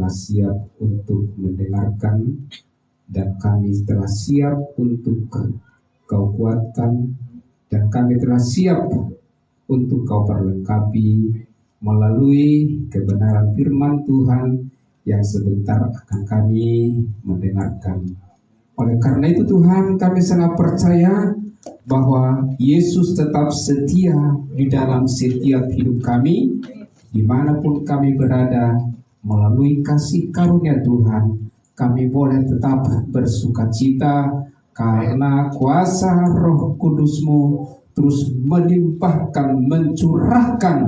Siap untuk mendengarkan, dan kami telah siap untuk Kau kuatkan, dan kami telah siap untuk Kau perlengkapi melalui kebenaran firman Tuhan yang sebentar akan kami mendengarkan. Oleh karena itu Tuhan, kami sangat percaya bahwa Yesus tetap setia di dalam setiap hidup kami, dimanapun kami berada. Melalui kasih karunia Tuhan, kami boleh tetap bersukacita karena kuasa Roh Kudus-Mu terus melimpahkan, mencurahkan.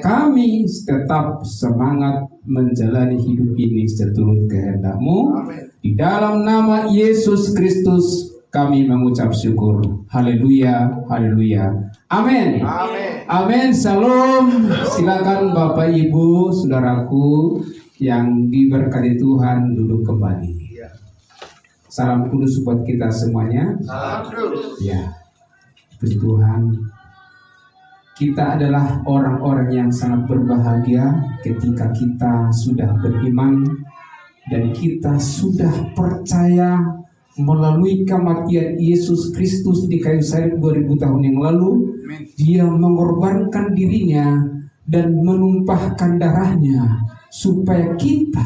Kami tetap semangat menjalani hidup ini seturut kehendak-Mu. Di dalam nama Yesus Kristus kami mengucap syukur. Haleluya, haleluya. Amin. Amin. Salam. Silakan Bapak Ibu, saudaraku yang diberkati Tuhan duduk kembali. Salam kudus buat kita semuanya. Salam kudus. Ya. Puji Tuhan. Kita adalah orang-orang yang sangat berbahagia ketika kita sudah beriman dan kita sudah percaya melalui kematian Yesus Kristus di kayu salib 2000 tahun yang lalu. Dia mengorbankan dirinya dan menumpahkan darahnya supaya kita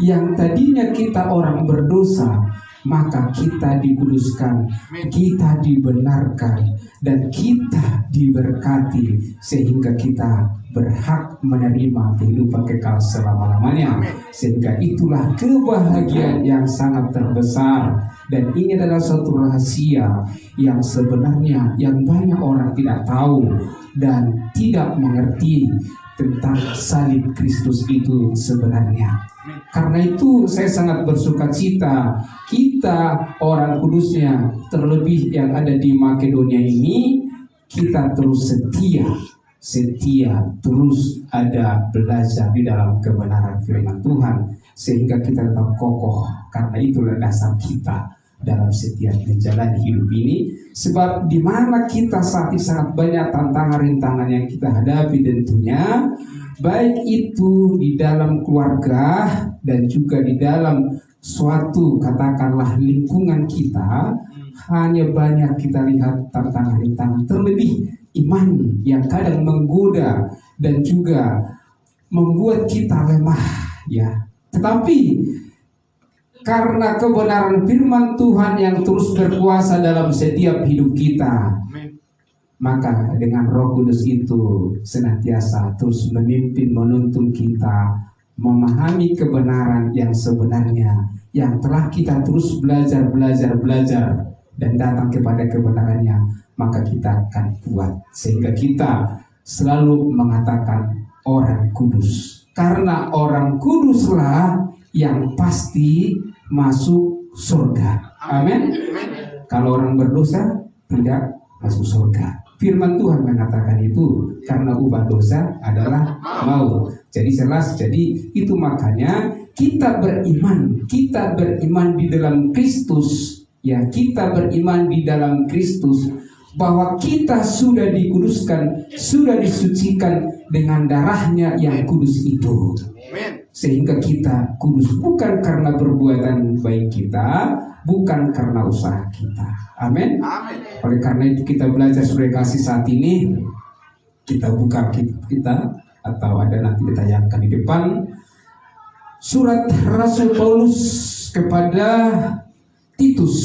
yang tadinya kita orang berdosa, maka kita dikuduskan, kita dibenarkan, dan kita diberkati sehingga kita berhak menerima kehidupan kekal selama-lamanya. Sehingga itulah kebahagiaan yang sangat terbesar. Dan ini adalah suatu rahasia yang sebenarnya yang banyak orang tidak tahu dan tidak mengerti tentang salib Kristus itu sebenarnya. Karena itu saya sangat bersukacita kita orang kudusnya, terlebih yang ada di Makedonia ini, kita terus setia terus ada belajar di dalam kebenaran firman Tuhan sehingga kita tetap kokoh. Karena itulah dasar kita dalam setiap menjalani hidup ini. Sebab di mana kita saat ini sangat banyak tantangan rintangan yang kita hadapi tentunya, baik itu di dalam keluarga dan juga di dalam suatu katakanlah lingkungan kita, hanya banyak kita lihat tantangan rintangan, terlebih iman yang kadang menggoda dan juga membuat kita lemah, ya. Tetapi karena kebenaran firman Tuhan yang terus berkuasa dalam setiap hidup kita, maka dengan Roh Kudus itu senantiasa terus memimpin, menuntun kita memahami kebenaran yang sebenarnya, yang telah kita terus belajar dan datang kepada kebenarannya, maka kita akan kuat sehingga kita selalu mengatakan orang kudus. Karena orang kuduslah yang pasti masuk surga. Amin. Kalau orang berdosa tidak masuk surga. Firman Tuhan mengatakan itu, karena ubah dosa adalah maut. Jadi jelas, jadi itu makanya kita beriman di dalam Kristus, ya, kita beriman di dalam Kristus bahwa kita sudah dikuduskan, sudah disucikan dengan darahnya yang kudus itu. Sehingga kita kudus bukan karena perbuatan baik kita, bukan karena usaha kita. Amin. Oleh karena itu kita belajar surga kasih saat ini. Kita buka kita atau ada nanti ditayangkan di depan. Surat Rasul Paulus kepada Titus,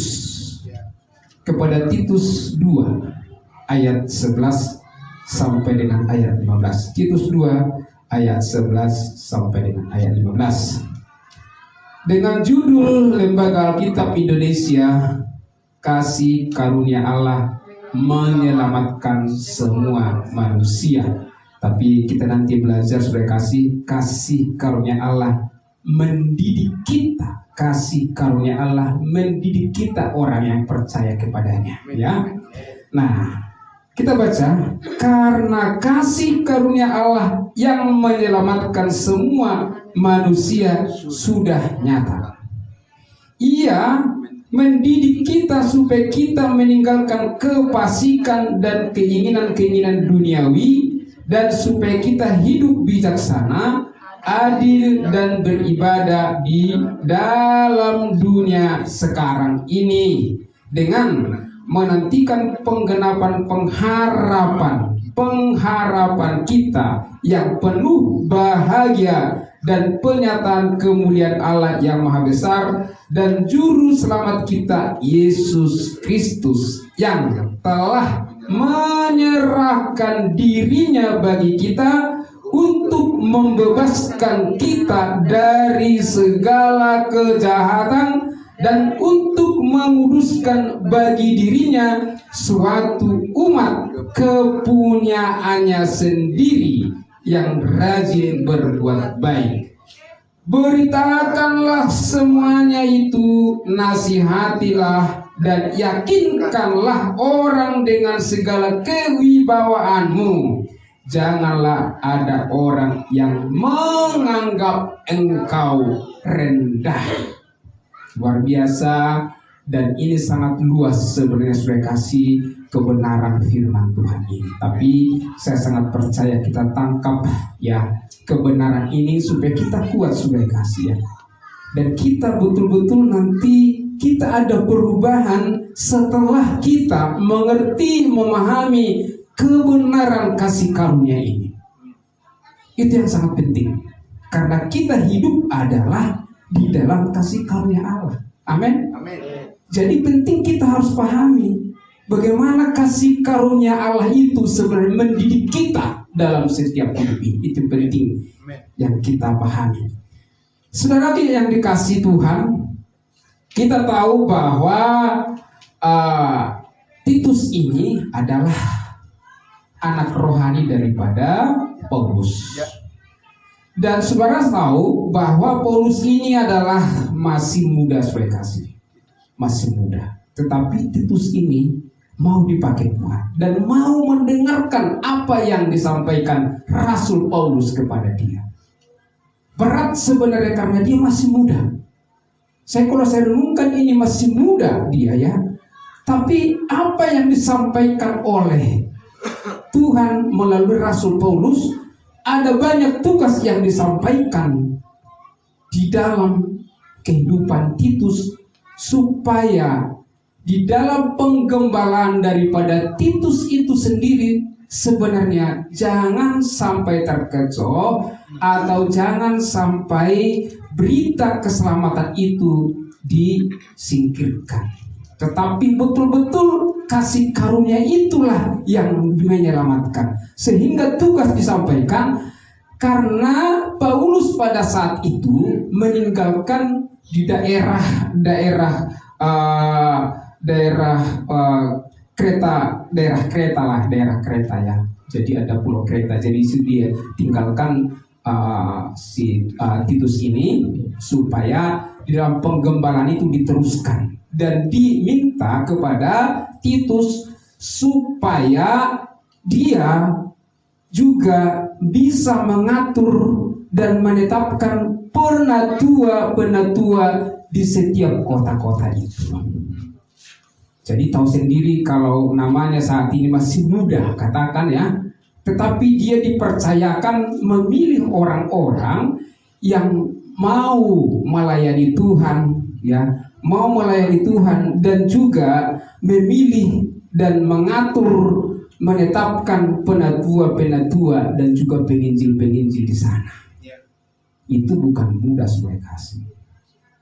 kepada Titus 2 ayat 11 sampai dengan ayat 15. Titus 2 ayat 11 sampai dengan ayat 15. Dengan judul Lembaga Alkitab Indonesia, Kasih Karunia Allah Menyelamatkan Semua Manusia. Tapi kita nanti belajar sudah kasih karunia Allah mendidik kita, kasih karunia Allah mendidik kita orang yang percaya kepadanya, ya. Nah, kita baca, karena kasih karunia Allah yang menyelamatkan semua manusia sudah nyata. Ia mendidik kita supaya kita meninggalkan kefasikan dan keinginan-keinginan duniawi, dan supaya kita hidup bijaksana, adil dan beribadah di dalam dunia sekarang ini dengan menantikan penggenapan pengharapan kita yang penuh bahagia dan penyataan kemuliaan Allah yang Maha Besar dan Juru Selamat kita Yesus Kristus yang telah menyerahkan dirinya bagi kita untuk membebaskan kita dari segala kejahatan dan untuk menguduskan bagi dirinya suatu umat kepunyaannya sendiri yang rajin berbuat baik. Beritakanlah semuanya itu, nasihatilah dan yakinkanlah orang dengan segala kewibawaanmu. Janganlah ada orang yang menganggap engkau rendah. Luar biasa, dan ini sangat luas sebenarnya sudah kasih kebenaran firman Tuhan ini. Tapi saya sangat percaya kita tangkap ya kebenaran ini supaya kita kuat sudah kasih ya. Dan kita betul-betul nanti kita ada perubahan setelah kita mengerti, memahami kebenaran kasih karunia ini. Itu yang sangat penting. Karena kita hidup adalah di dalam kasih karunia Allah. Amin. Jadi penting kita harus pahami bagaimana kasih karunia Allah itu sebenarnya mendidik kita dalam setiap hidup ini. Itu penting yang kita pahami. Saudara yang dikasih Tuhan, kita tahu bahwa Titus ini adalah anak rohani daripada Paulus. Dan saudara tahu bahwa Paulus ini adalah masih muda, saudara kasih. Masih muda. Tetapi Titus ini mau dipakai Tuhan dan mau mendengarkan apa yang disampaikan Rasul Paulus kepada dia. Berat sebenarnya karena dia masih muda. Kalau saya renungkan ini masih muda dia ya. Tapi apa yang disampaikan oleh Tuhan melalui Rasul Paulus, ada banyak tugas yang disampaikan di dalam kehidupan Titus supaya di dalam penggembalaan daripada Titus itu sendiri sebenarnya jangan sampai terkecoh atau jangan sampai berita keselamatan itu disingkirkan. Tetapi betul-betul kasih karunia itulah yang menyelamatkan. Sehingga tugas disampaikan karena Paulus pada saat itu meninggalkan di daerah Kreta ya. Jadi ada pulau Kreta. Jadi dia tinggalkan Titus ini supaya di dalam penggembalaan itu diteruskan. Dan diminta kepada Titus supaya dia juga bisa mengatur dan menetapkan penatua di setiap kota-kota itu. Jadi tahu sendiri kalau namanya saat ini masih muda, katakan ya. Tetapi dia dipercayakan memilih orang-orang yang mau melayani Tuhan ya. Mau melayani Tuhan dan juga memilih dan mengatur menetapkan penatua-penatua dan juga penginjil-penginjil di sana. Itu bukan mudah, saudara kasih.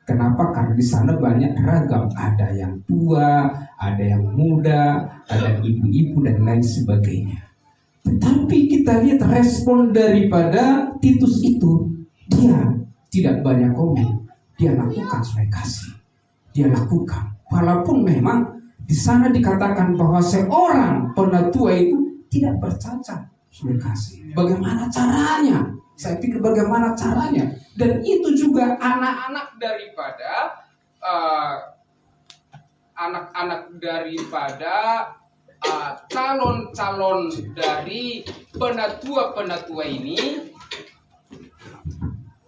Kenapa? Karena di sana banyak ragam, ada yang tua, ada yang muda, ada ibu-ibu dan lain sebagainya. Tetapi kita lihat respon daripada Titus itu, dia tidak banyak komen, dia lakukan, saudara kasih. Dia lakukan, walaupun memang di sana dikatakan bahwa seorang penatua itu tidak bercacat, saudara kasih. Bagaimana caranya? Saya pikir bagaimana caranya, dan itu juga anak-anak daripada calon-calon dari penatua-penatua ini,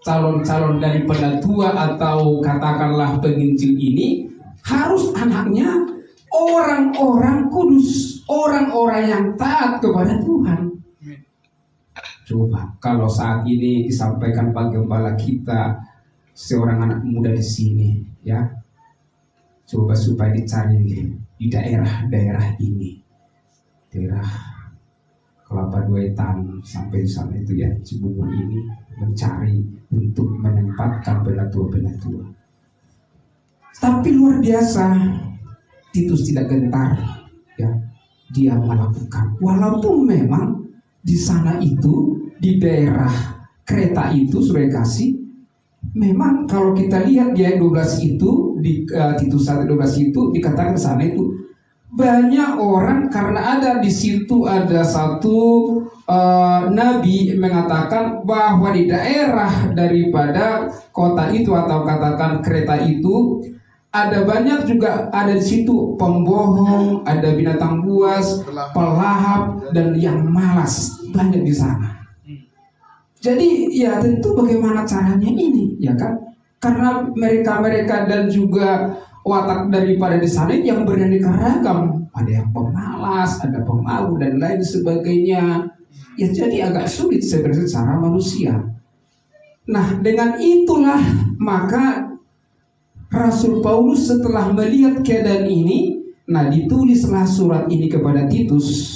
calon-calon dari penatua atau katakanlah penginjil ini, harus anaknya orang-orang kudus, orang-orang yang taat kepada Tuhan. Coba kalau saat ini disampaikan Pak Gembala kita, seorang anak muda di sini, ya, coba supaya dicari di daerah-daerah ini, daerah Kelapa Duetan sampai di sana itu ya, Cibubur ini, mencari untuk menempatkan penatua-penatua. Tapi luar biasa, Titus tidak gentar, ya, dia melakukan, walaupun memang di sana itu, di daerah Kreta itu, saudara kasih, memang kalau kita lihat di ayat 12 itu, di Titus 1:12 itu dikatakan di sana itu banyak orang, karena ada di situ ada satu nabi mengatakan bahwa di daerah daripada kota itu atau katakan Kreta itu ada banyak juga, ada di situ pembohong, ada binatang buas, pelahap, dan yang malas, banyak di sana. Jadi ya tentu bagaimana caranya ini, ya kan? Karena mereka dan juga watak daripada di sana yang beraneka ragam, ada yang pemalas, ada pemalu dan lain sebagainya. Ya jadi agak sulit secara manusia. Nah dengan itulah maka Rasul Paulus setelah melihat keadaan ini, nah ditulislah surat ini kepada Titus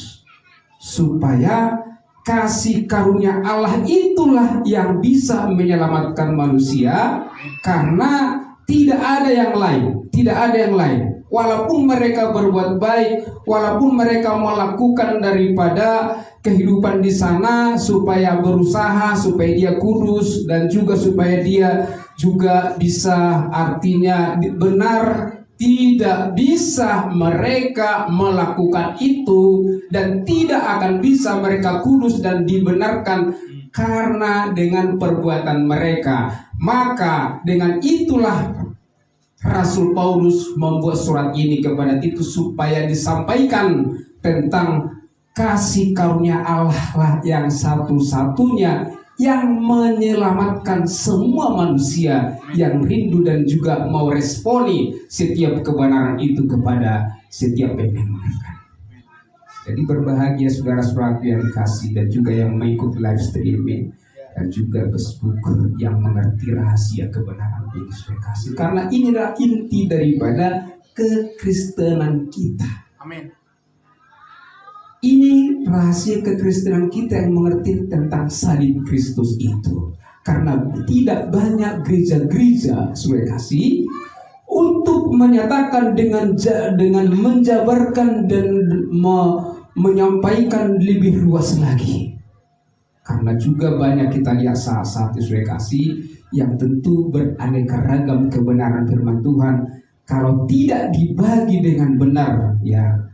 supaya kasih karunia Allah itulah yang bisa menyelamatkan manusia, karena tidak ada yang lain, tidak ada yang lain. Walaupun mereka berbuat baik, walaupun mereka melakukan daripada kehidupan di sana supaya berusaha supaya dia kudus dan juga supaya dia juga bisa artinya benar, tidak bisa mereka melakukan itu dan tidak akan bisa mereka kudus dan dibenarkan karena dengan perbuatan mereka. Maka dengan itulah Rasul Paulus membuat surat ini kepada Titus supaya disampaikan tentang kasih karunia Allah lah yang satu-satunya yang menyelamatkan semua manusia yang rindu dan juga mau responi setiap kebenaran itu kepada setiap yang mendengarkan. Jadi berbahagia saudara-saudara yang dikasih dan juga yang mengikuti live streaming dan juga Facebook yang mengerti rahasia kebenaran ini, saudara kasih. Karena inilah inti daripada kekristenan kita. Amin. Ini rahasia kekristenan kita yang mengerti tentang salib Kristus itu. Karena tidak banyak gereja-gereja, saudara kasih, untuk menyatakan dengan menjabarkan dan menyampaikan lebih luas lagi. Karena juga banyak kita lihat saat-saat saudara kasih yang tentu beraneka ragam kebenaran firman Tuhan. Kalau tidak dibagi dengan benar, ya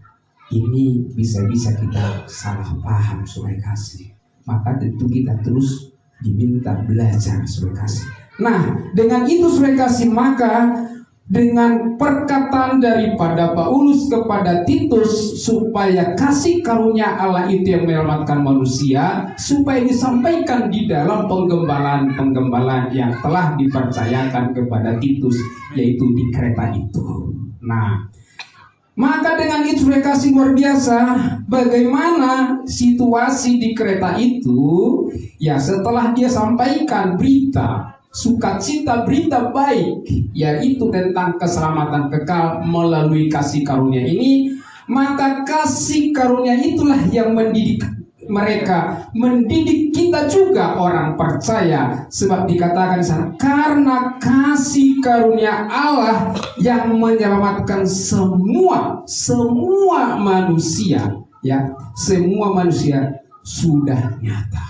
ini bisa-bisa kita salah paham, saudara kasih. Maka tentu kita terus diminta belajar, saudara kasih. Nah, dengan itu saudara kasih, maka dengan perkataan daripada Paulus kepada Titus supaya kasih karunia Allah itu yang menyelamatkan manusia, supaya disampaikan di dalam penggembalaan yang telah dipercayakan kepada Titus, yaitu di Kreta itu. Nah, maka dengan itu mereka kasih luar biasa bagaimana situasi di Kreta itu. Ya setelah dia sampaikan berita sukacita, berita baik, yaitu tentang keselamatan kekal melalui kasih karunia ini, Maka kasih karunia itulah yang mendidik mereka, mendidik kita juga orang percaya. Sebab dikatakan di sana, karena kasih karunia Allah yang menyelamatkan semua manusia, ya, semua manusia sudah nyata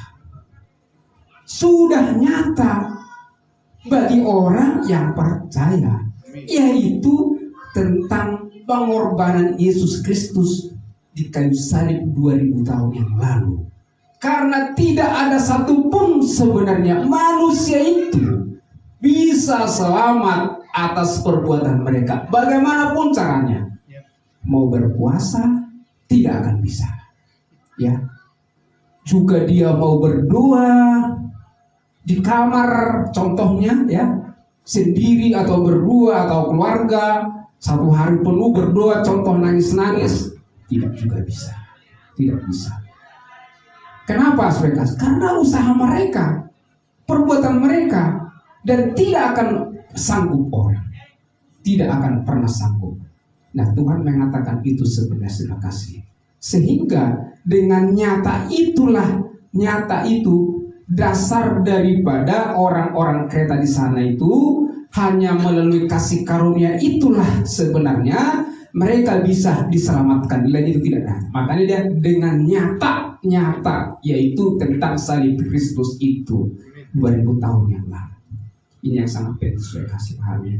bagi orang yang percaya, yaitu tentang pengorbanan Yesus Kristus di kayu salib 2000 tahun yang lalu. Karena tidak ada satupun sebenarnya manusia itu bisa selamat atas perbuatan mereka, bagaimanapun caranya. Mau berpuasa tidak akan bisa, ya. Juga dia mau berdoa di kamar, contohnya, ya, sendiri atau berdua atau keluarga, satu hari penuh berdoa, contoh nangis-nangis, tidak juga bisa. Tidak bisa. Kenapa, saudara? Karena usaha mereka, perbuatan mereka, dan tidak akan sanggup orang. Tidak akan pernah sanggup. Nah, Tuhan mengatakan itu sebenarnya, terima kasih. Sehingga dengan nyata itu dasar daripada orang-orang Kreta di sana itu, hanya melalui kasih karunia itulah sebenarnya mereka bisa diselamatkan. Lain itu tidak ada. Makanya dia dengan nyata, yaitu tentang salib Kristus itu 2000 tahun yang lalu. Ini yang sangat penting saya kasih pahamnya.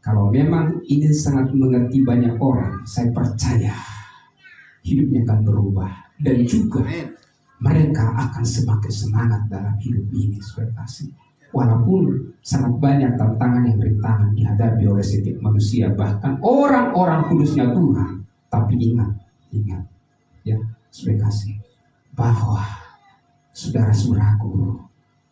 Kalau memang ini sangat mengerti banyak orang, saya percaya hidupnya akan berubah, dan juga mereka akan semakin semangat dalam hidup ini, saya kasih. Walaupun sangat banyak tantangan yang rintangan dihadapi oleh setiap manusia, bahkan orang-orang kudusnya Tuhan. Tapi ingat, ya, saudara kasih, bahwa saudara-saudaraku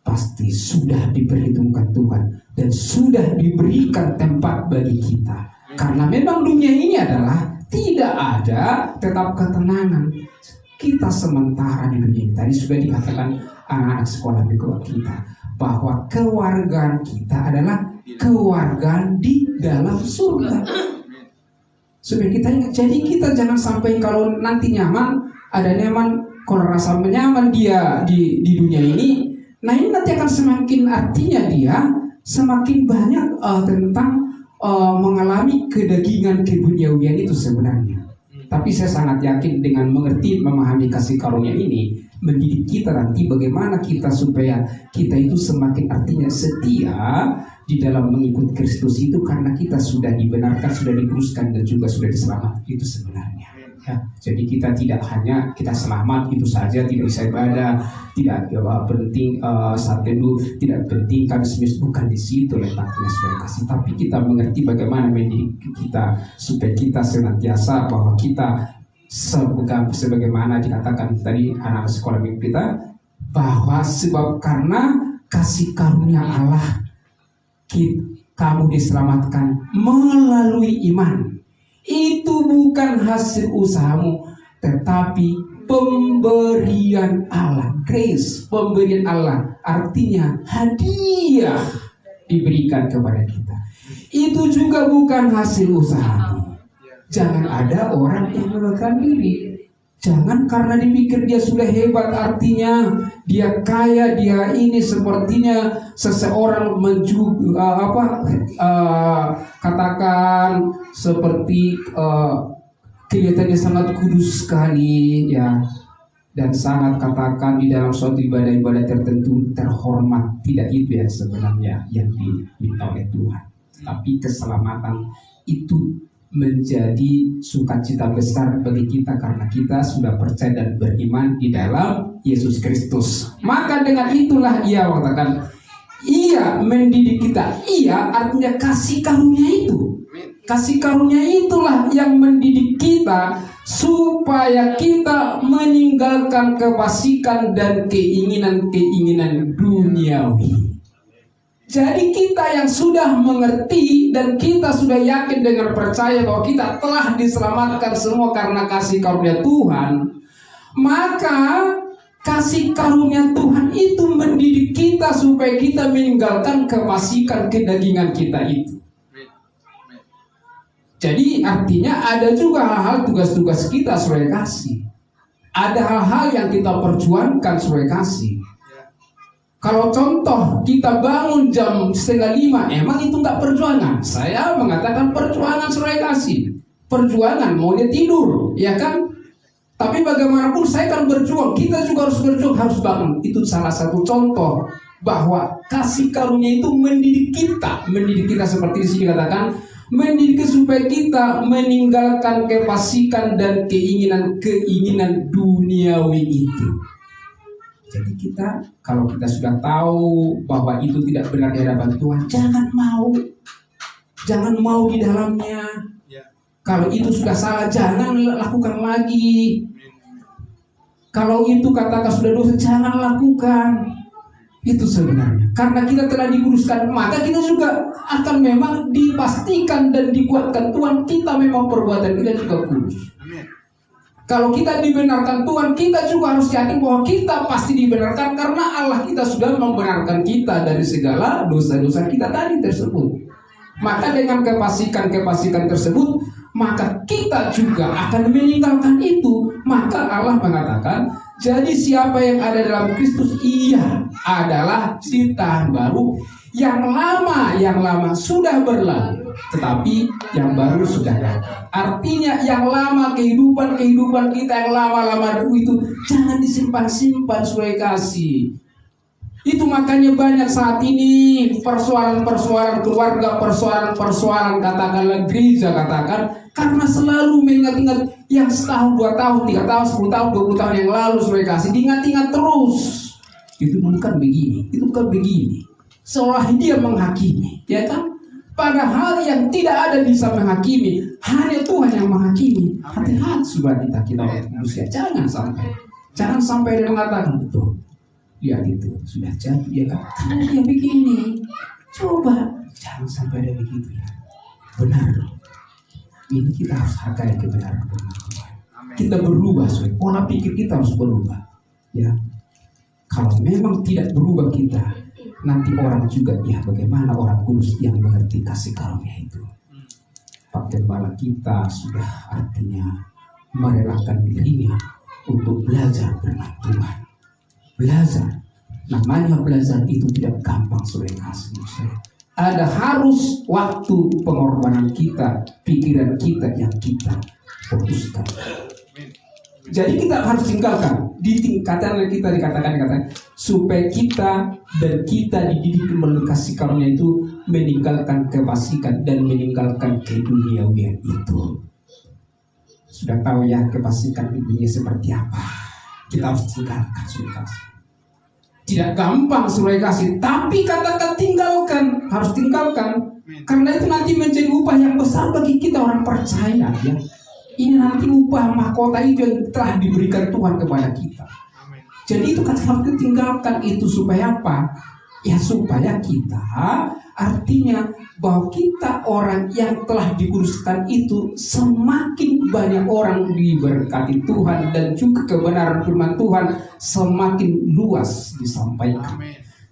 pasti sudah diperhitungkan Tuhan dan sudah diberikan tempat bagi kita. Karena memang dunia ini adalah tidak ada tetap ketenangan. Kita sementara di dunia ini, tadi sudah dikatakan anak-anak sekolah di kita, bahwa kewargaan kita adalah kewargaan di dalam surga. Supaya kita ingat, jadi kita jangan sampai kalau nanti nyaman, ada nyaman, kalau rasa nyaman dia di dunia ini, nah ini nanti akan semakin, artinya dia semakin banyak tentang mengalami kedagingan keduniawian itu sebenarnya. Tapi saya sangat yakin dengan mengerti, memahami kasih karunia ini, mendidik kita nanti bagaimana kita supaya kita itu semakin artinya setia di dalam mengikut Kristus itu, karena kita sudah dibenarkan, sudah dikuduskan, dan juga sudah diselamatkan itu sebenarnya. Ya, jadi kita tidak hanya kita selamat itu saja, tidak bisa ibadah, tidak penting saat teduh, tidak penting Kamis, bukan di situ letaknya saudara kasih. Tapi kita mengerti bagaimana mendidik kita supaya kita senantiasa bahwa kita sebagaimana dikatakan tadi anak sekolah minggu kita, bahwa sebab karena kasih karunia Allah kamu diselamatkan melalui iman. Itu bukan hasil usahamu, tetapi pemberian Allah. Grace, pemberian Allah, artinya hadiah diberikan kepada kita. Itu juga bukan hasil usahamu. Jangan ada orang yang mengatakan diri. Jangan karena dipikir dia sudah hebat, artinya dia kaya, dia ini, sepertinya seseorang katakan seperti kelihatannya sangat kudus sekali, ya, dan sangat katakan di dalam suatu ibadah-ibadah tertentu terhormat. Tidak itu ya sebenarnya yang diminta oleh Tuhan. Tapi keselamatan itu menjadi sukacita besar bagi kita karena kita sudah percaya dan beriman di dalam Yesus Kristus. Maka dengan itulah ia katakan, ia mendidik kita. Ia artinya kasih karunia itu. Kasih karunia itulah yang mendidik kita supaya kita meninggalkan kefasikan dan keinginan-keinginan duniawi. Jadi kita yang sudah mengerti dan kita sudah yakin dengan percaya bahwa kita telah diselamatkan semua karena kasih karunia Tuhan, maka kasih karunia Tuhan itu mendidik kita supaya kita meninggalkan kefasikan kedagingan kita itu. Jadi artinya ada juga hal-hal tugas-tugas kita sebagai kasih. Ada hal-hal yang kita perjuangkan sebagai kasih. Kalau contoh kita bangun jam 4:30, emang itu nggak perjuangan? Saya mengatakan perjuangan sebagai kasih. Perjuangan, mau dia tidur, ya kan? Tapi bagaimanapun saya kan berjuang, kita juga harus berjuang, harus bangun. Itu salah satu contoh bahwa kasih karunia itu mendidik kita seperti di sini katakan, mendidik supaya kita meninggalkan kefasikan dan keinginan duniawi itu. Jadi kita, kalau kita sudah tahu bahwa itu tidak benar di hadapan Tuhan, jangan mau di dalamnya. Kalau itu sudah salah, jangan lakukan lagi. Kalau itu katakan sudah dosa, jangan lakukan. Itu sebenarnya. Karena kita telah dikuduskan, maka kita juga akan memang dipastikan dan dikuatkan Tuhan. Kita memang perbuatan kita juga kudus. Kalau kita dibenarkan Tuhan, kita juga harus yakin bahwa kita pasti dibenarkan karena Allah kita sudah membenarkan kita dari segala dosa-dosa kita tadi tersebut. Maka dengan kefasikan tersebut, maka kita juga akan meninggalkan itu. Maka Allah mengatakan, jadi siapa yang ada dalam Kristus, ia adalah ciptaan baru. Yang lama sudah berlalu, tetapi yang baru sudah datang. Artinya yang lama, kehidupan kita yang lama-lama dulu itu jangan disimpan-simpan sebagai kasih. Itu makanya banyak saat ini persoalan-persoalan keluarga, persoalan-persoalan katakanlah gereja katakan, karena selalu mengingat-ingat yang setahun, 2 tahun, 3 tahun, 10 tahun, 20 tahun yang lalu sebagai kasih, diingat-ingat terus. Itu bukan begini, itu bukan begini. Seolah dia menghakimi, ya kan? Padahal yang tidak ada bisa menghakimi, hanya Tuhan yang menghakimi. Hati-hati sudah kita manusia, jangan sampai dia mengatakan betul. Lihat itu sudah jadi, ya kan? Karena dia begini. Coba jangan sampai ada begitu ya. Benar. Ini kita harus hargai kebenaran Tuhan. Kita berubah, pola pikir kita harus berubah. Ya. Kalau memang tidak berubah kita, nanti orang juga ya bagaimana orang kudus yang mengerti kasih karunia itu. Pak Gembala kita sudah artinya merelakan dirinya untuk belajar dengan Tuhan. Belajar, namanya belajar itu tidak gampang sebagai kasih. Ada harus waktu pengorbanan kita, pikiran kita yang kita fokuskan. Jadi kita harus tinggalkan di tingkatan yang kita dikatakan supaya kita dan kita dididik melalui kasih karunia itu meninggalkan kefasikan dan meninggalkan keduniawian itu. Sudah tahu ya kefasikan ibunya seperti apa. Kita harus tinggalkan sudah. Tidak gampang sudah kasih, tapi katakan tinggalkan, harus tinggalkan. Karena itu nanti menjadi upah yang besar bagi kita orang percaya ya. Ini nanti upah mahkota itu yang telah diberikan Tuhan kepada kita. Jadi itu kan harus ditinggalkan itu supaya apa? Ya supaya kita artinya bahwa kita orang yang telah dikuduskan itu semakin banyak orang diberkati Tuhan dan juga kebenaran firman Tuhan semakin luas disampaikan.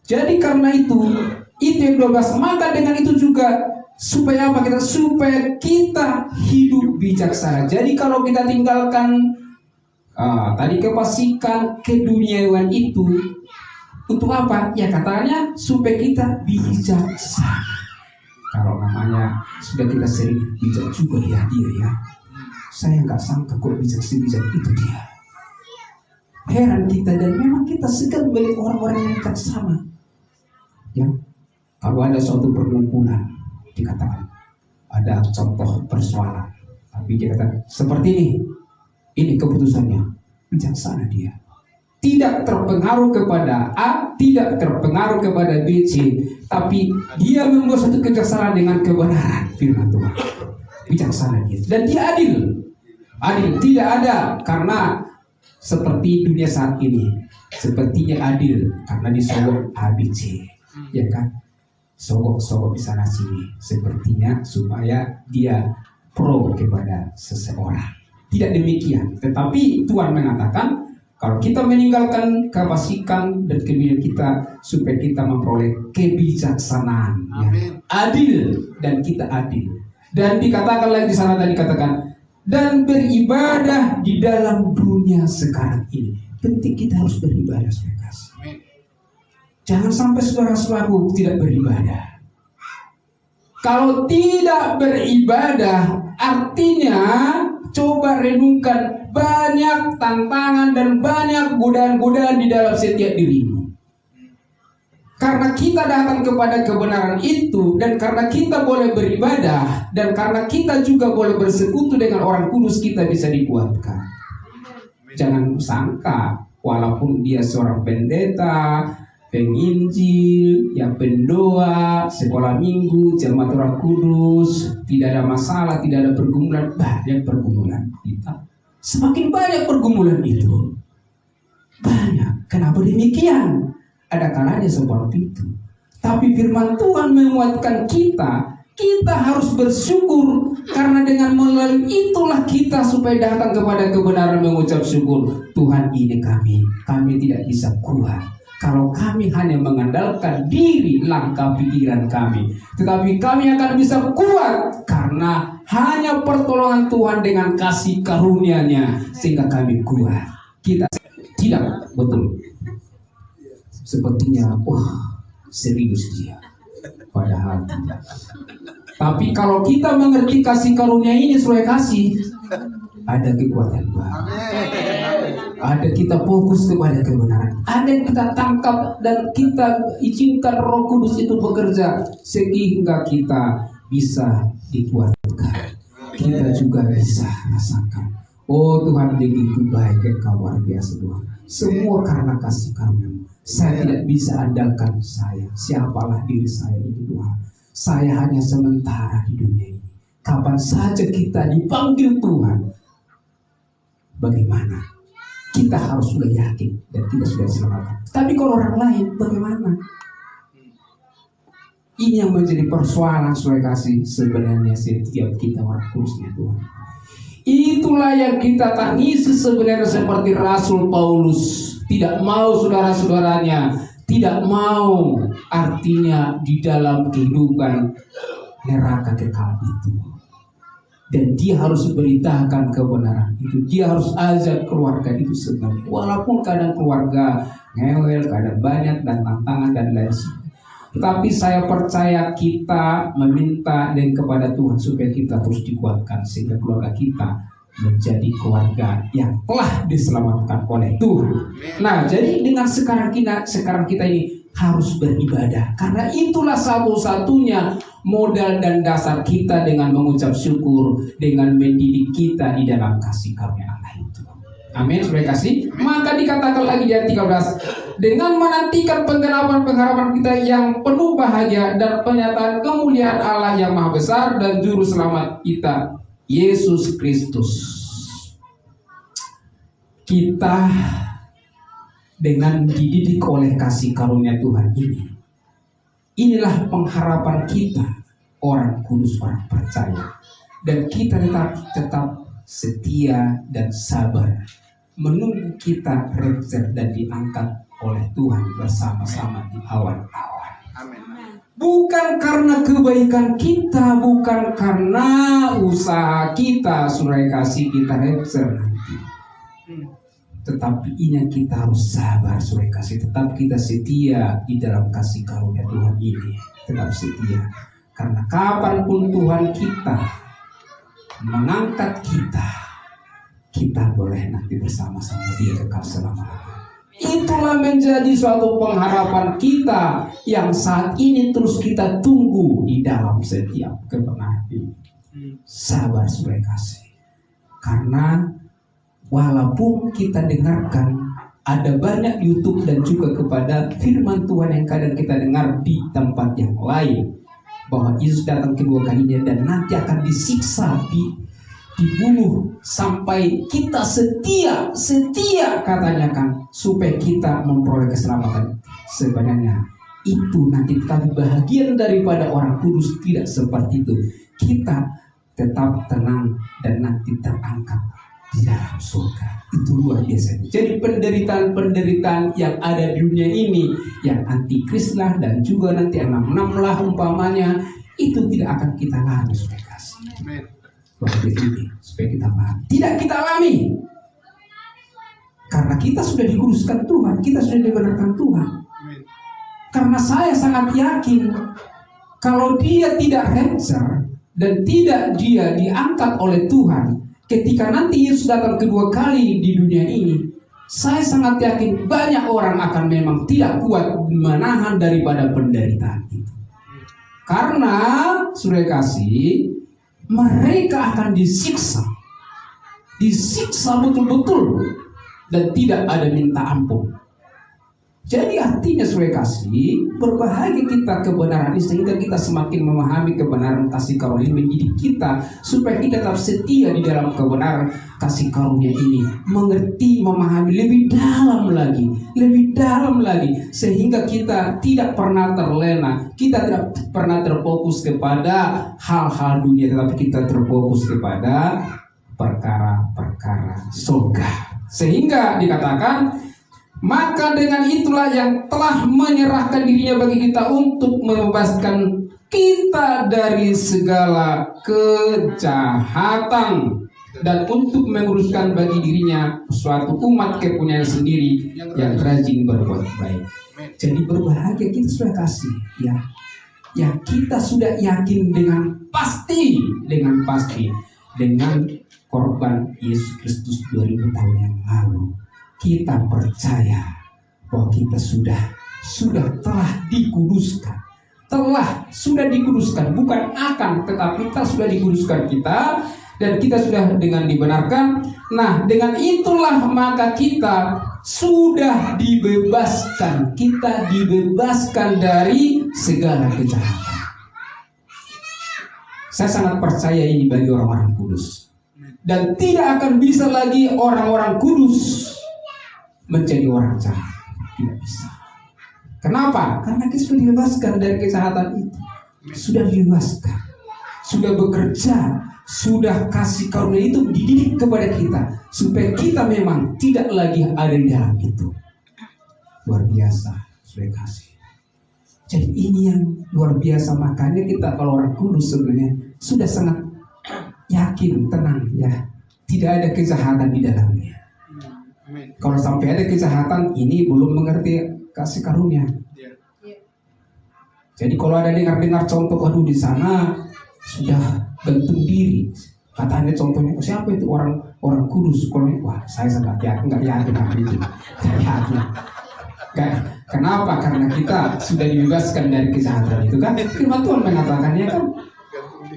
Jadi karena itu yang 12, maka dengan itu juga supaya apa supaya kita hidup bijaksana. Jadi kalau kita tinggalkan tadi kefasikan keduniawian itu untuk apa? Ya katanya supaya kita bijaksana. Kalau namanya sudah kita sering bijak juga ya dia ya. Saya nggak sangka kok bijak itu dia. Heran kita dan memang kita segan melihat orang-orang yang bijaksana. Ya, kalau ada suatu perkumpulan dikatakan ada contoh persoalan, tapi dia katakan seperti ini keputusannya, bijaksana dia. Tidak terpengaruh kepada A, tidak terpengaruh kepada B, C, tapi dia membuat satu kebijaksanaan dengan kebenaran firman Tuhan. Bijaksana dia, dan dia adil. Adil tidak ada karena seperti dunia saat ini, sepertinya adil karena disogok A, B, C, ya kan? Sogok di sana sini, sepertinya supaya dia pro kepada seseorang. Tidak demikian, tetapi Tuhan mengatakan kalau kita meninggalkan kefasikan dan keduniawian kita supaya kita memperoleh kebijaksanaan, ya, adil dan kita adil. Dan dikatakan lagi di sana tadi katakan, dan beribadah di dalam dunia sekarang ini. Penting kita harus beribadah, saudara. Jangan sampai saudara-saudaraku tidak beribadah. Kalau tidak beribadah, artinya coba renungkan, banyak tantangan dan banyak godaan-godaan di dalam setiap dirimu. Karena kita datang kepada kebenaran itu, dan karena kita boleh beribadah, dan karena kita juga boleh bersekutu dengan orang kudus, kita bisa dikuatkan. Jangan sangka, walaupun dia seorang pendeta, penginjil, yang pendoa, sekolah minggu, jemaat orang kudus, tidak ada masalah, tidak ada pergumulan. Banyak pergumulan kita. Semakin banyak pergumulan itu, banyak. Kenapa demikian? Ada kalanya seperti itu. Tapi firman Tuhan menguatkan kita. Kita harus bersyukur, karena dengan melalui itulah kita supaya datang kepada kebenaran mengucap syukur. Tuhan, ini kami tidak bisa kuat kalau kami hanya mengandalkan diri, langkah pikiran kami. Tetapi kami akan bisa kuat karena hanya pertolongan Tuhan dengan kasih karunia-Nya, sehingga kami kuat. Kita tidak, betul. Sepertinya, wah, serius dia. Padahal tidak. Tapi kalau kita mengerti kasih karunia ini, saudara kasih, ada kekuatan baru. Ada kita fokus kepada kebenaran. Ada yang kita tangkap dan kita izinkan Roh Kudus itu bekerja sehingga kita bisa dikuatkan. Kita juga bisa rasakan. Oh Tuhan, begitu baik Engkau, luar biasa Tuhan. Semua karena kasih karunia. Saya tidak bisa andalkan saya. Siapalah diri saya itu Tuhan. Saya hanya sementara di dunia ini. Kapan saja kita dipanggil Tuhan, bagaimana? Kita harus sudah yakin dan kita sudah diselamatkan. Tapi kalau orang lain, bagaimana? Ini yang menjadi persoalan, saudara kasih, sebenarnya setiap kita orang kudusnya Tuhan. Itulah yang kita tangisi sebenarnya, seperti Rasul Paulus. Tidak mau saudara-saudaranya, tidak mau, artinya di dalam kehidupan neraka kekal itu. Dan dia harus beritakan kebenaran itu. Dia harus ajak keluarga itu sebenarnya. Walaupun kadang keluarga ngewel, kadang banyak dan tantangan dan lain sebagainya. Tetapi saya percaya kita meminta dan kepada Tuhan supaya kita terus dikuatkan, sehingga keluarga kita menjadi keluarga yang telah diselamatkan oleh Tuhan. Nah, jadi dengan sekarang kita ini harus beribadah, karena itulah satu-satunya modal dan dasar kita dengan mengucap syukur, dengan mendidik kita di dalam kasih karunia Allah itu. Amin, saudara kasih. Maka dikatakan lagi di ayat 13, dengan menantikan pengharapan kita yang penuh bahagia dan penyataan kemuliaan Allah yang maha besar dan juru selamat kita, Yesus Kristus. Kita dengan dididik oleh kasih karunia Tuhan ini, inilah pengharapan kita, orang kudus, orang percaya. Dan kita tetap setia dan sabar menunggu kita rapture dan diangkat oleh Tuhan bersama-sama di awan-awan. Bukan karena kebaikan kita, bukan karena usaha kita, saudara kasih, kita rapture nanti. Tetapi ini yang kita harus sabar, saudara kasih. Tetap kita setia di dalam kasih karunia Tuhan ini. Tetap setia. Karena kapanpun Tuhan kita mengangkat kita boleh nanti bersama-sama Dia kekal selama-lamanya. Itulah menjadi suatu pengharapan kita yang saat ini terus kita tunggu di dalam setiap kebenaran ini. Sabar, saudara kasih. Karena walaupun kita dengarkan ada banyak YouTube dan juga kepada firman Tuhan yang kadang kita dengar di tempat yang lain, bahwa Yesus datang kedua kalinya dan nanti akan disiksa, dibunuh, sampai kita setia katanya kan, supaya kita memperoleh keselamatan. Sebenarnya itu nanti kami bahagian daripada orang kudus, tidak seperti itu. Kita tetap tenang dan nanti terangkat di dalam surga. Itu luar biasa. Jadi penderitaan yang ada di dunia ini, yang antikris lah dan juga nanti 66 lah umpamanya, itu tidak akan kita lalui, saudara. kasih. Waktu ini supaya kita paham. Tidak kita alami. Karena kita sudah dikuduskan Tuhan, kita sudah dibenarkan Tuhan. Karena saya sangat yakin kalau dia tidak rapture dan tidak dia diangkat oleh Tuhan, ketika nanti Yesus datang kedua kali di dunia ini, saya sangat yakin banyak orang akan memang tidak kuat menahan daripada penderitaan itu. Karena saudara kasih, mereka akan disiksa betul-betul dan tidak ada minta ampun. Jadi artinya saudara kasih, berbahagia kita kebenaran ini sehingga kita semakin memahami kebenaran kasih karunia mendidik kita supaya kita tetap setia di dalam kebenaran kasih karunia ini, mengerti, memahami lebih dalam lagi sehingga kita tidak pernah terlena, kita tidak pernah terfokus kepada hal-hal dunia, tetapi kita terfokus kepada perkara-perkara surga. Sehingga dikatakan, maka dengan itulah yang telah menyerahkan dirinya bagi kita untuk membebaskan kita dari segala kejahatan dan untuk menguruskan bagi dirinya suatu umat kepunyaan sendiri yang rajin berbuat baik. Jadi berbahagia kita sudah kasih, ya kita sudah yakin dengan pasti dengan korban Yesus Kristus 2000 tahun yang lalu. Kita percaya bahwa kita telah dikuduskan, bukan akan, tetapi kita sudah dikuduskan kita, dan kita sudah dengan dibenarkan. Nah, dengan itulah maka kita sudah dibebaskan. Kita dibebaskan dari segala kejahatan. Saya sangat percaya ini bagi orang-orang kudus. Dan tidak akan bisa lagi orang-orang kudus menjadi orang jahat. Tidak bisa. Kenapa? Karena kita sudah dibebaskan dari kejahatan itu. Sudah dibebaskan, sudah bekerja, sudah kasih karunia itu dididik kepada kita supaya kita memang tidak lagi ada di dalam itu. Luar biasa, sudah kasih. Jadi ini yang luar biasa, makanya kita kalau orang kudus sebenarnya sudah sangat yakin, tenang ya, tidak ada kejahatan di dalamnya. Kalau sampai ada kejahatan, ini belum mengerti kasih karunia. Jadi kalau ada dengar contoh, aduh di sana sudah gantung diri, katanya contohnya siapa itu orang kudus, kalau wah saya sangat yakin, nggak yakin itu, kenapa? Karena kita sudah dibebaskan dari kejahatan itu kan. Firman Tuhan mengatakannya kan,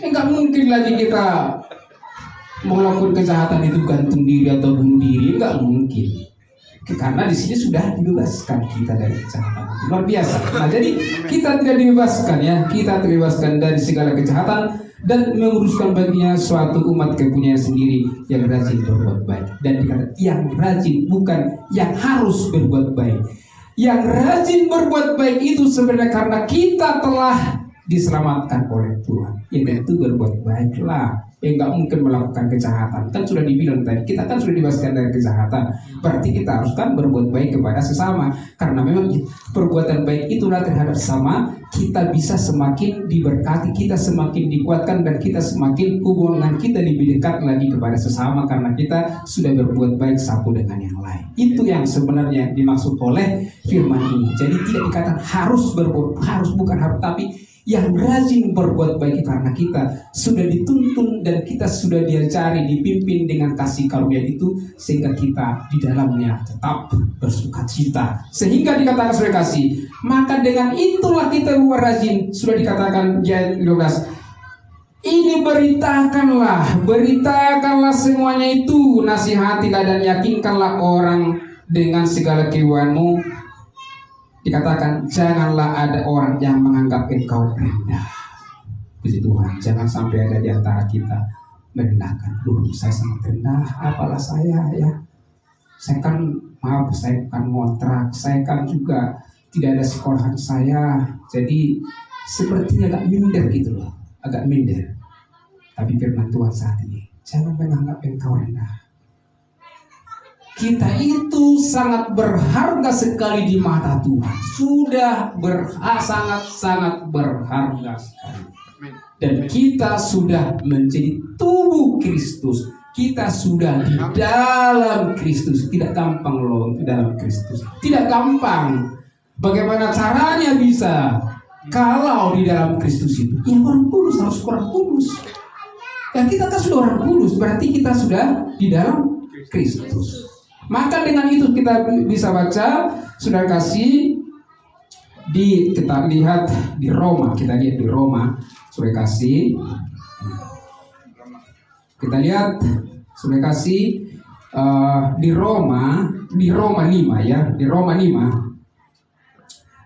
nggak mungkin lagi kita melakukan kejahatan itu gantung diri atau bunuh diri, nggak mungkin. Karena di sini sudah dibebaskan kita dari kejahatan. Luar biasa. Nah, jadi kita tidak dibebaskan ya, kita terbebaskan dari segala kejahatan dan menguruskan baginya suatu umat kepunyaan sendiri yang rajin berbuat baik. Dan dikatakan yang rajin, bukan yang harus berbuat baik. Yang rajin berbuat baik itu sebenarnya karena kita telah diselamatkan oleh Tuhan. Yang itu berbuat baiklah. Nggak mungkin melakukan kejahatan. Kan sudah dibilang tadi, kita kan sudah dibebaskan dari kejahatan. Berarti kita harus kan berbuat baik kepada sesama. Karena memang perbuatan baik itulah terhadap sesama, kita bisa semakin diberkati, kita semakin dikuatkan, dan kita semakin hubungan kita lebih dekat lagi kepada sesama karena kita sudah berbuat baik satu dengan yang lain. Itu yang sebenarnya dimaksud oleh firman ini. Jadi tidak dikatakan harus berbuat, bukan harus, tapi yang rajin berbuat baik karena kita sudah dituntun dan kita sudah diajari, dipimpin dengan kasih karunia itu sehingga kita di dalamnya tetap bersukacita. Sehingga dikatakan sudah kasih, maka dengan itulah kita rajin. Sudah dikatakan ayat 15. Ini beritakanlah semuanya itu, nasihatilah dan yakinkanlah orang dengan segala kewibuanmu. Dikatakan janganlah ada orang yang menganggap engkau rendah. Puji Tuhan, jangan sampai ada di antara kita merendahkan. Saya sangat rendah, apalah saya ya. Saya kan ngontrak, saya kan juga tidak ada sekolahan saya. Jadi sepertinya agak minder gitu loh, agak minder. Tapi firman Tuhan saat ini, jangan menganggap engkau rendah. kita itu sangat berharga sekali di mata Tuhan. Sudah sangat berharga sekali. Dan kita sudah menjadi tubuh Kristus. Kita sudah di dalam Kristus. Tidak gampang loh di dalam Kristus. Tidak gampang. Bagaimana caranya bisa? Kalau di dalam Kristus itu, ya orang kudus harus orang kudus. Ya kita kan sudah orang kudus, berarti kita sudah di dalam Kristus. Maka dengan itu kita bisa baca, saudara kasih, kita lihat di Roma, saudara kasih. Kita lihat, saudara kasih, di Roma 5 ya, di Roma 5.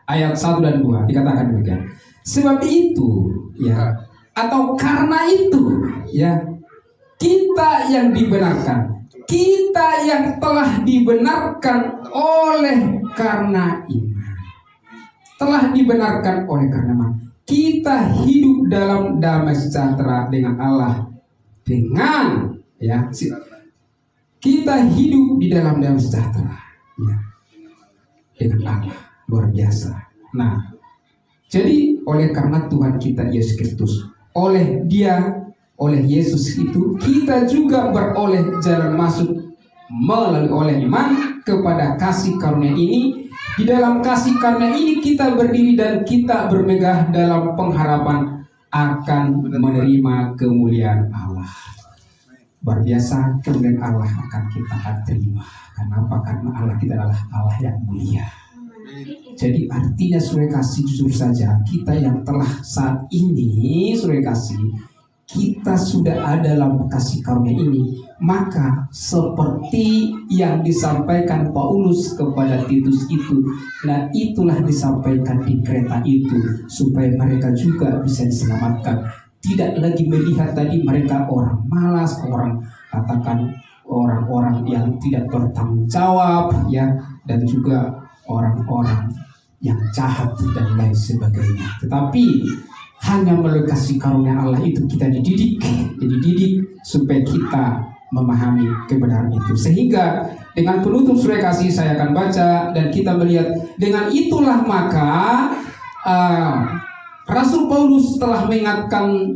Ayat 1 dan 2 dikatakan demikian. Sebab itu ya, atau karena itu ya, kita yang dibenarkan, kita yang telah dibenarkan oleh karena iman, telah dibenarkan oleh karena iman, kita hidup dalam damai sejahtera dengan Allah, dengan ya, kita hidup di dalam damai sejahtera ya, dengan Allah. Luar biasa. Nah, jadi oleh karena Tuhan kita Yesus Kristus, oleh Yesus itu kita juga beroleh jalan masuk melalui oleh iman kepada kasih karunia ini. Di dalam kasih karunia ini kita berdiri dan kita bermegah dalam pengharapan akan menerima kemuliaan Allah. Luar biasa, kemuliaan Allah akan kita terima. Kenapa? Karena Allah kita adalah Allah yang mulia. Jadi artinya saudara kasih, jujur saja, kita yang telah saat ini saudara kasih, kita sudah ada dalam kasih karunia ini, maka seperti yang disampaikan Paulus kepada Titus itu, nah itulah disampaikan di kereta itu, supaya mereka juga bisa diselamatkan. Tidak lagi melihat tadi mereka orang malas, orang katakan orang-orang yang tidak bertanggung jawab ya, dan juga orang-orang yang jahat dan lain sebagainya. Tetapi hanya melalui kasih karunia Allah itu kita dididik supaya kita memahami kebenaran itu. Sehingga dengan penutup surah kasih saya akan baca dan kita melihat dengan itulah maka Rasul Paulus telah mengingatkan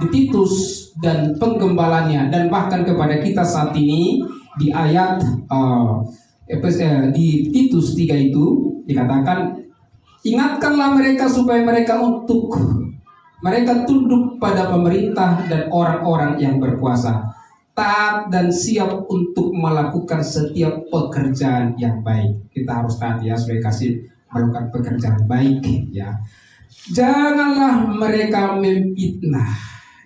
di Titus dan penggembalanya dan bahkan kepada kita saat ini di ayat di Titus 3 itu dikatakan, ingatkanlah mereka supaya mereka tunduk pada pemerintah dan orang-orang yang berkuasa, taat dan siap untuk melakukan setiap pekerjaan yang baik. Kita harus taat ya, supaya kasih melakukan pekerjaan baik ya. Janganlah mereka memfitnah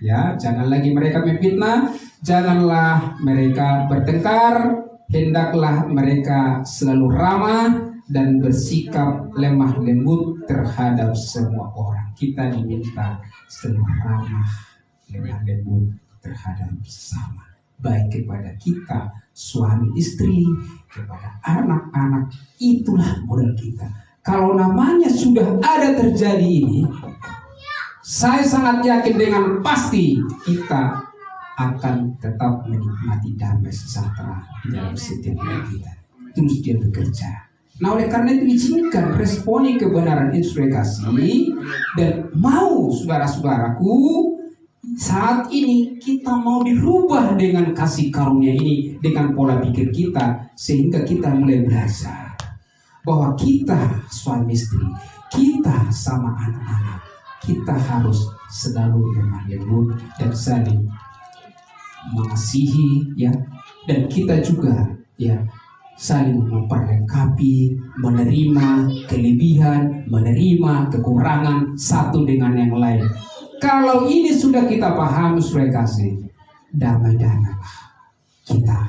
ya, jangan lagi mereka memfitnah, janganlah mereka bertengkar. Hendaklah mereka selalu ramah dan bersikap lemah lembut terhadap semua orang. Kita diminta selalu ramah, lemah lembut terhadap sesama, baik kepada kita, suami istri, kepada anak-anak. Itulah modal kita. Kalau namanya sudah ada terjadi ini, saya sangat yakin dengan pasti kita akan tetap menikmati damai sejahtera di dalam setiap diri kita. Terus dia bekerja. Nah oleh karena itu izinkan responi kebenaran inspirasi dan mau saudara-saudaraku saat ini kita mau dirubah dengan kasih karunia ini, dengan pola pikir kita, sehingga kita mulai belajar bahwa kita suami istri, kita sama anak-anak, kita harus selalu lemah lembut dan saling mengasihi ya, dan kita juga ya saling memperlengkapi, menerima kelebihan, menerima kekurangan satu dengan yang lain. Kalau ini sudah kita pahami, saudara kasih, damai-damailah kita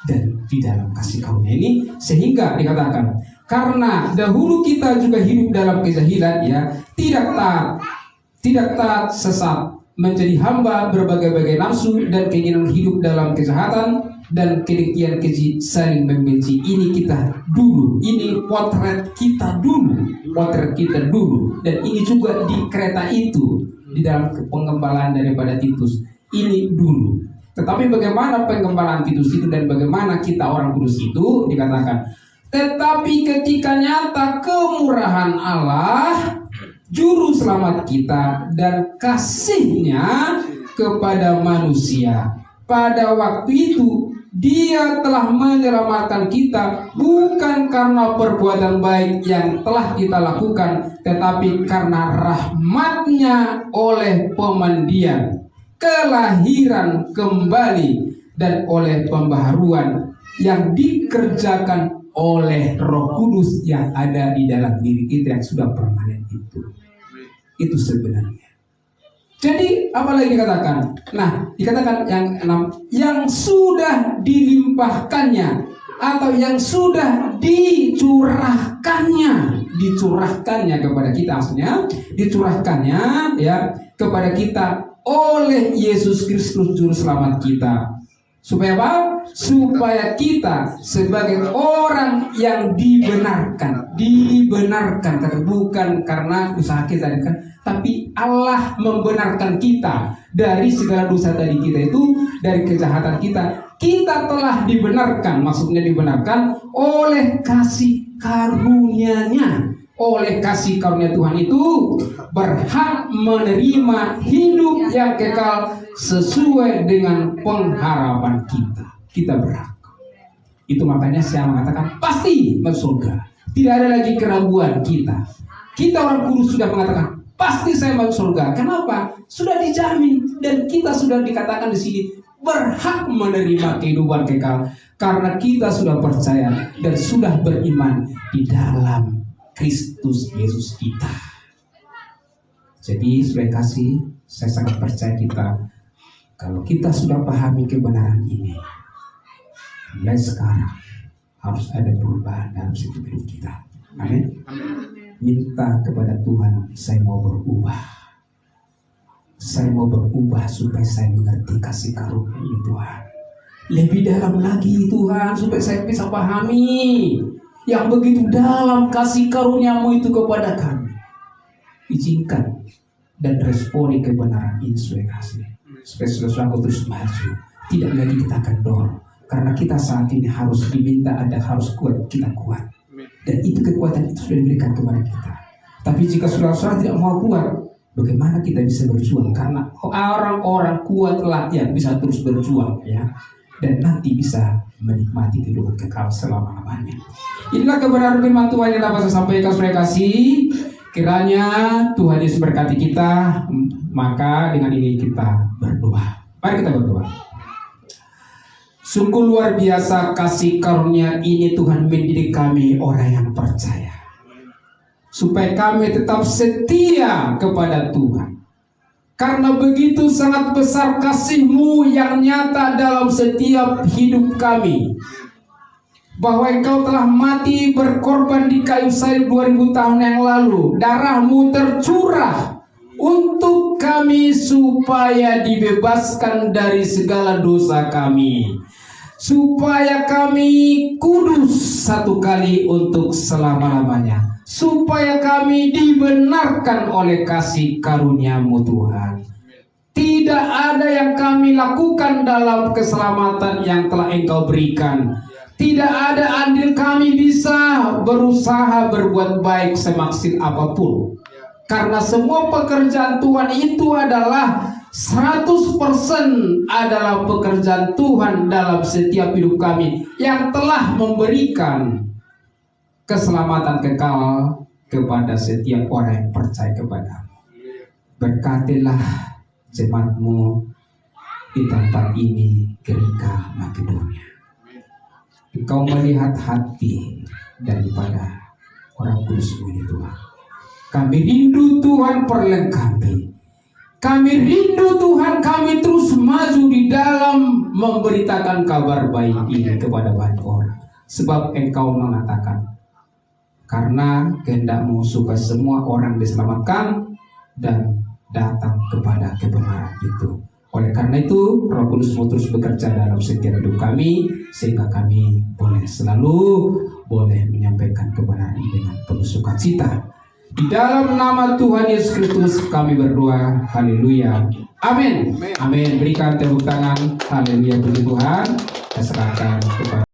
dan di dalam kasih karunia ini, sehingga dikatakan karena dahulu kita juga hidup dalam kejahilan ya, tidak taat, sesat, menjadi hamba berbagai-bagai nafsu dan keinginan hidup dalam kejahatan dan kedengkian, keji, saling membenci. Ini kita dulu, ini potret kita dulu, dan ini juga di kereta itu, di dalam pengembalaan daripada Titus, ini dulu. Tetapi bagaimana penggembalaan Titus itu dan bagaimana kita orang kudus itu dikatakan. Tetapi ketika nyata kemurahan Allah, juru selamat kita dan kasihnya kepada manusia. Pada waktu itu Dia telah menyelamatkan kita bukan karena perbuatan baik yang telah kita lakukan, tetapi karena rahmat-Nya oleh pemandian, kelahiran kembali, dan oleh pembaharuan yang dikerjakan oleh Roh Kudus yang ada di dalam diri kita yang sudah permanen itu. Itu sebenarnya. Jadi apalagi dikatakan? Nah, dikatakan yang 6, yang sudah dilimpahkannya atau yang sudah dicurahkannya kepada kita, maksudnya dicurahkannya ya kepada kita oleh Yesus Kristus juru selamat kita. Supaya apa? Supaya kita sebagai orang yang dibenarkan, bukan karena usaha kita kan, tapi Allah membenarkan kita dari segala dosa tadi kita itu, dari kejahatan kita. Kita telah dibenarkan, maksudnya dibenarkan oleh kasih karunia-Nya. Oleh kasih karunia Tuhan itu berhak menerima hidup yang kekal sesuai dengan pengharapan kita. Kita berhak. Itu makanya saya mengatakan pasti masuk surga. Tidak ada lagi keraguan kita. Kita orang kudus sudah mengatakan pasti saya masuk surga. Kenapa? Sudah dijamin dan kita sudah dikatakan di sini berhak menerima kehidupan kekal karena kita sudah percaya dan sudah beriman di dalam Kristus Yesus kita. Jadi sudah kasih, saya sangat percaya kita kalau kita sudah pahami kebenaran ini, mulai sekarang harus ada perubahan dalam hidup kita. Amin. Minta kepada Tuhan, saya mau berubah. Saya mau berubah supaya saya mengerti kasih karunia ini Tuhan. Lebih dalam lagi Tuhan, supaya saya bisa pahami yang begitu dalam kasih karunia-Mu itu kepada kami. Izinkan dan responi kebenaran ini supaya kasih. Supaya saudara terus maju. Tidak lagi kita kendor. Karena kita saat ini harus diminta, harus kuat, kita kuat. Dan itu kekuatan itu sudah diberikan kepada kita. Tapi jika saudara-saudara tidak mau kuat, bagaimana kita bisa berjuang? Karena orang-orang kuatlah yang bisa terus berjuang, ya, dan nanti bisa menikmati kehidupan kekal selama-lamanya. Inilah kebenaran firman Tuhan yang dapat saya sampaikan, saudara kasih. Kiranya Tuhan Yesus berkati kita. Maka dengan ini kita berdoa. Mari kita berdoa. Sungguh luar biasa kasih karunia ini Tuhan mendidik kami orang yang percaya. Supaya kami tetap setia kepada Tuhan. Karena begitu sangat besar kasih-Mu yang nyata dalam setiap hidup kami. Bahwa Engkau telah mati berkorban di kayu salib 2000 tahun yang lalu. Darah-Mu tercurah untuk kami supaya dibebaskan dari segala dosa kami. Supaya kami kudus satu kali untuk selama-lamanya. Supaya kami dibenarkan oleh kasih karunia-Mu Tuhan. Tidak ada yang kami lakukan dalam keselamatan yang telah Engkau berikan. Tidak ada andil kami bisa berusaha berbuat baik semaksimal apapun. Karena semua pekerjaan Tuhan itu adalah 100% adalah pekerjaan Tuhan dalam setiap hidup kami yang telah memberikan keselamatan kekal kepada setiap orang yang percaya kepada-Mu. Berkatilah jemaat-Mu di tempat ini, Gereja Makedonia. Engkau melihat hati daripada orang kudus ini Tuhan. Kami rindu Tuhan perlengkapi. Kami rindu Tuhan kami terus maju di dalam memberitakan kabar baik ini kepada banyak orang. Sebab Engkau mengatakan, karena kehendak-Mu supaya semua orang diselamatkan dan datang kepada kebenaran itu. Oleh karena itu, Roh Kudus-Mu terus bekerja dalam setiap hidup kami, sehingga kami selalu boleh menyampaikan kebenaran ini dengan penuh sukacita. Di dalam nama Tuhan Yesus Kristus kami berdoa. Haleluya. Amin. Amin. Berikan tepuk tangan. Haleluya, puji Tuhan. Saya serahkan kepada